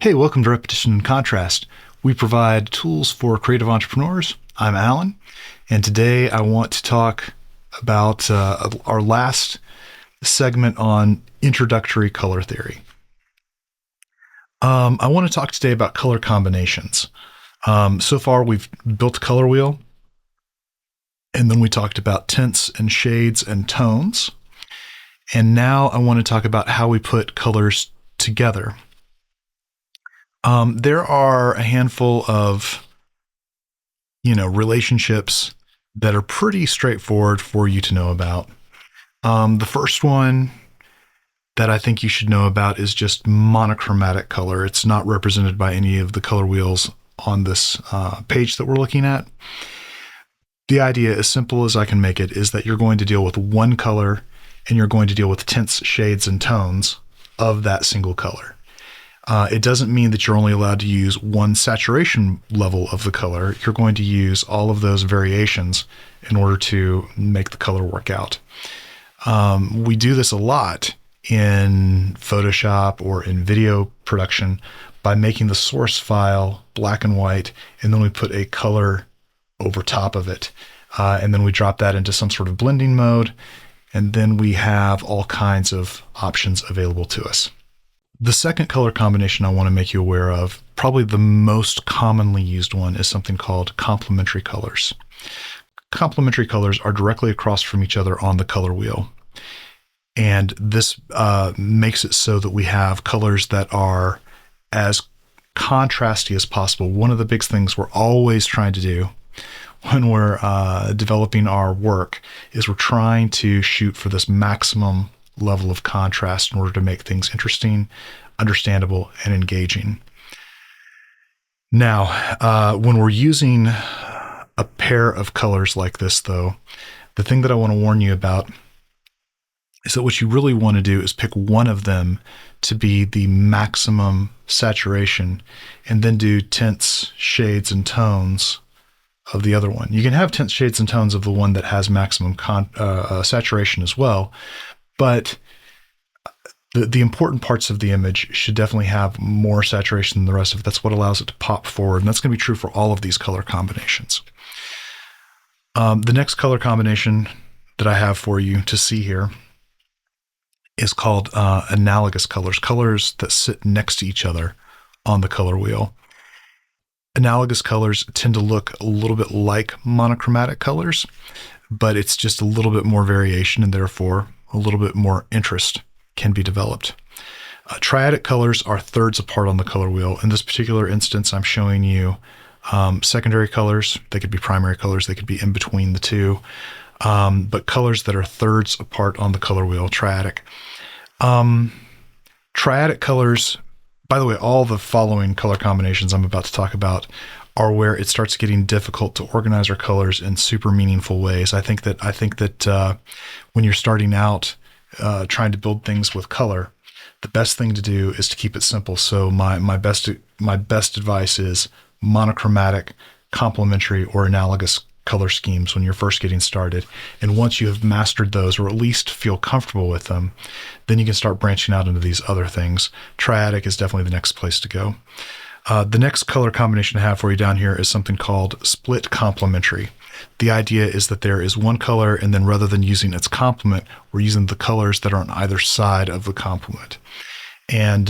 Hey, welcome to Repetition and Contrast. We provide tools for creative entrepreneurs. I'm Alan, and today I want to talk about our last segment on introductory color theory. I want to talk today about color combinations. So far, we've built a color wheel, and then we talked about tints and shades and tones. And now I want to talk about how we put colors together. There are a handful of, relationships that are pretty straightforward for you to know about. The first one that I think you should know about is just monochromatic color. It's not represented by any of the color wheels on this page that we're looking at. The idea, as simple as I can make it, is that you're going to deal with one color and you're going to deal with tints, shades, and tones of that single color. It doesn't mean that you're only allowed to use one saturation level of the color. You're going to use all of those variations in order to make the color work out. We do this a lot in Photoshop or in video production by making the source file black and white, and then we put a color over top of it. And then we drop that into some sort of blending mode, and then we have all kinds of options available to us. The second color combination I want to make you aware of, probably the most commonly used one, is something called complementary colors. Complementary colors are directly across from each other on the color wheel. And this makes it so that we have colors that are as contrasty as possible. One of the big things we're always trying to do when we're developing our work is we're trying to shoot for this maximum level of contrast in order to make things interesting, understandable, and engaging. Now, when we're using a pair of colors like this, though, the thing that I want to warn you about is that what you really want to do is pick one of them to be the maximum saturation and then do tints, shades, and tones of the other one. You can have tints, shades, and tones of the one that has maximum saturation as well, but the important parts of the image should definitely have more saturation than the rest of it. That's what allows it to pop forward, and that's going to be true for all of these color combinations. The next color combination that I have for you to see here is called analogous colors, colors that sit next to each other on the color wheel. Analogous colors tend to look a little bit like monochromatic colors, but it's just a little bit more variation, and therefore a little bit more interest can be developed. Triadic colors are thirds apart on the color wheel. In this particular instance, I'm showing you secondary colors. They could be primary colors. They could be in between the two, but colors that are thirds apart on the color wheel, triadic. Triadic colors, by the way, all the following color combinations I'm about to talk about are where it starts getting difficult to organize our colors in super meaningful ways. I think that when you're starting out trying to build things with color, the best thing to do is to keep it simple. So my best advice is monochromatic, complementary, or analogous color schemes when you're first getting started. And once you have mastered those, or at least feel comfortable with them, then you can start branching out into these other things. Triadic is definitely the next place to go. The next color combination I have for you down here is something called split complementary. The idea is that there is one color, and then rather than using its complement, we're using the colors that are on either side of the complement. And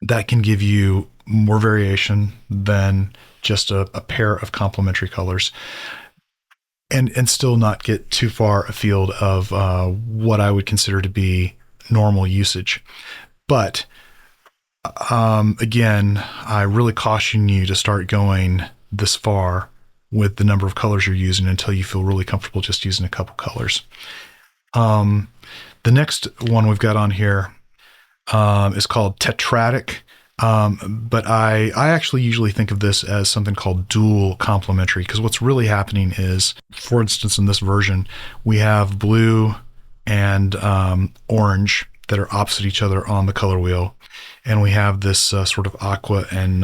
that can give you more variation than just a pair of complementary colors, and still not get too far afield of what I would consider to be normal usage. But again, I really caution you to start going this far with the number of colors you're using until you feel really comfortable just using a couple colors. The next one we've got on here is called tetradic, but I actually usually think of this as something called dual complementary, because what's really happening is, for instance, in this version, we have blue and orange that are opposite each other on the color wheel. And we have this sort of aqua and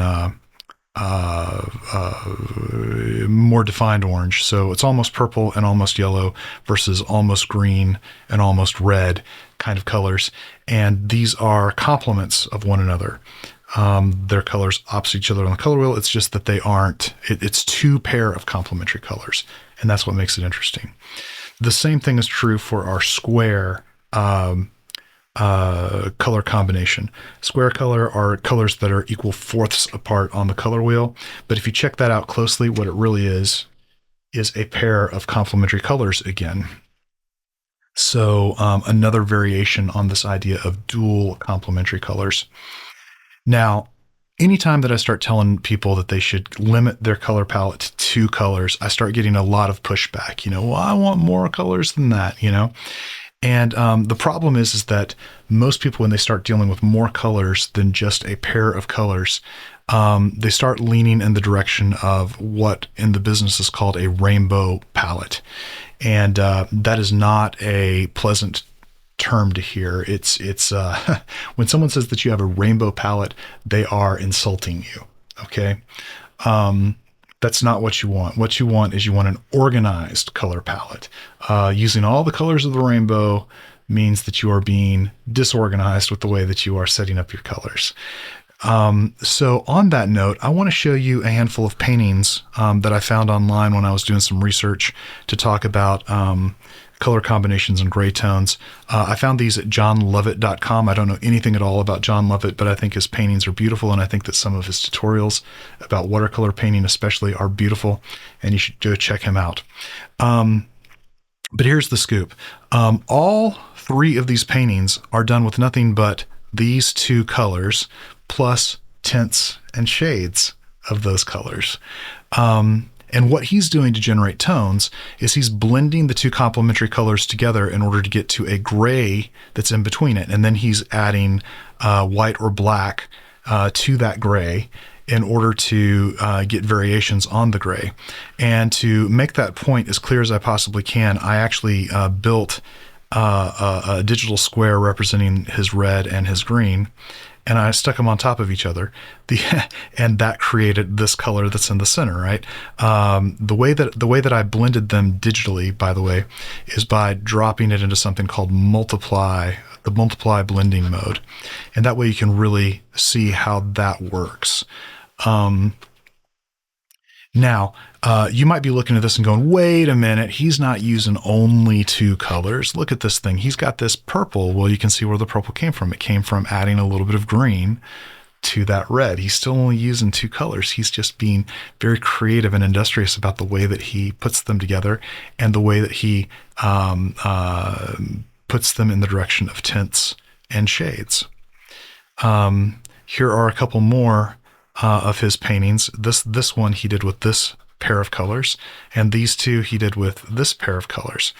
more defined orange. So it's almost purple and almost yellow versus almost green and almost red kind of colors. And these are complements of one another. their colors opposite each other on the color wheel. It's just that they aren't, it's two pair of complementary colors. And that's what makes it interesting. The same thing is true for our square color combination. Square color are colors that are equal fourths apart on the color wheel. But if you check that out closely, what it really is a pair of complementary colors again. So another variation on this idea of dual complementary colors. Now, anytime that I start telling people that they should limit their color palette to two colors, I start getting a lot of pushback. Well, I want more colors than that, And the problem is that most people, when they start dealing with more colors than just a pair of colors, they start leaning in the direction of what in the business is called a rainbow palette. And that is not a pleasant term to hear. It's when someone says that you have a rainbow palette, they are insulting you. Okay. That's not what you want. What you want is an organized color palette. Using all the colors of the rainbow means that you are being disorganized with the way that you are setting up your colors. So on that note, I want to show you a handful of paintings that I found online when I was doing some research to talk about color combinations and gray tones. I found these at johnlovett.com. I don't know anything at all about John Lovett, but I think his paintings are beautiful, and I think that some of his tutorials about watercolor painting especially are beautiful, and you should go check him out. But here's the scoop. All three of these paintings are done with nothing but these two colors plus tints and shades of those colors. And what he's doing to generate tones is he's blending the two complementary colors together in order to get to a gray that's in between it. And then he's adding white or black to that gray in order to get variations on the gray. And to make that point as clear as I possibly can, I actually built a digital square representing his red and his green, and I stuck them on top of each other. And that created this color that's in the center, right? The way that I blended them digitally, by the way, is by dropping it into something called the multiply blending mode. And that way you can really see how that works. Now, you might be looking at this and going, wait a minute, he's not using only two colors. Look at this thing. He's got this purple. Well, you can see where the purple came from. It came from adding a little bit of green to that red. He's still only using two colors. He's just being very creative and industrious about the way that he puts them together and the way that he puts them in the direction of tints and shades. Here are a couple more of his paintings. This one he did with this pair of colors, and these two he did with this pair of colors.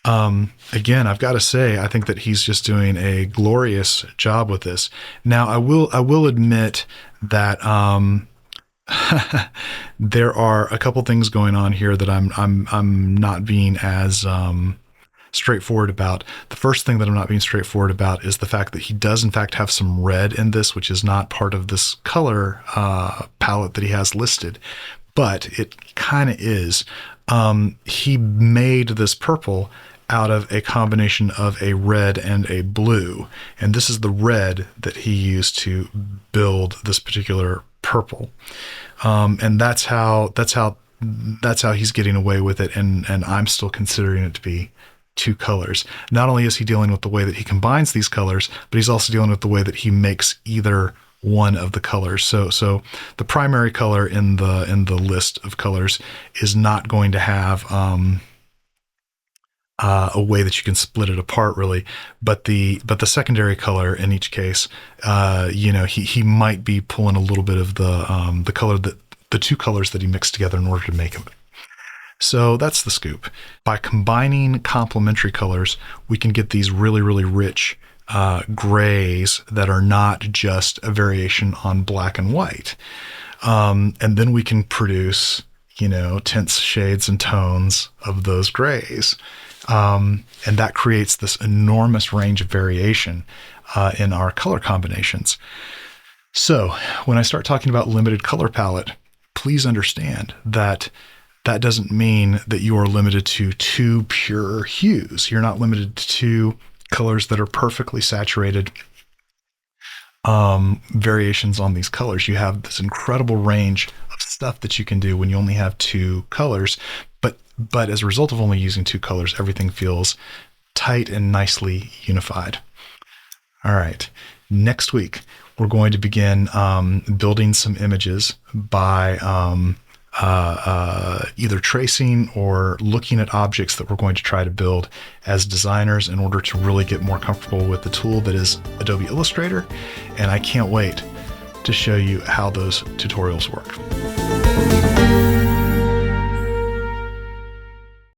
Again, I've got to say, I think that he's just doing a glorious job with this. Now, I will admit that there are a couple things going on here that I'm not being as straightforward about. The first thing that I'm not being straightforward about is the fact that he does in fact have some red in this, which is not part of this color palette that he has listed, but it kind of is. He made this purple out of a combination of a red and a blue, and this is the red that he used to build this particular purple, and that's how he's getting away with it, and I'm still considering it to be two colors. Not only is he dealing with the way that he combines these colors, but he's also dealing with the way that he makes either one of the colors. So the primary color in the list of colors is not going to have a way that you can split it apart, really. But the secondary color in each case, he might be pulling a little bit of the color that the two colors that he mixed together in order to make them. So that's the scoop. By combining complementary colors, we can get these really, really rich grays that are not just a variation on black and white. And then we can produce, tints, shades, and tones of those grays. And that creates this enormous range of variation in our color combinations. So when I start talking about limited color palette, please understand that that doesn't mean that you are limited to two pure hues. You're not limited to two colors that are perfectly saturated variations on these colors. You have this incredible range of stuff that you can do when you only have two colors, but as a result of only using two colors, everything feels tight and nicely unified. All right, next week we're going to begin building some images by either tracing or looking at objects that we're going to try to build as designers in order to really get more comfortable with the tool that is Adobe Illustrator. And I can't wait to show you how those tutorials work.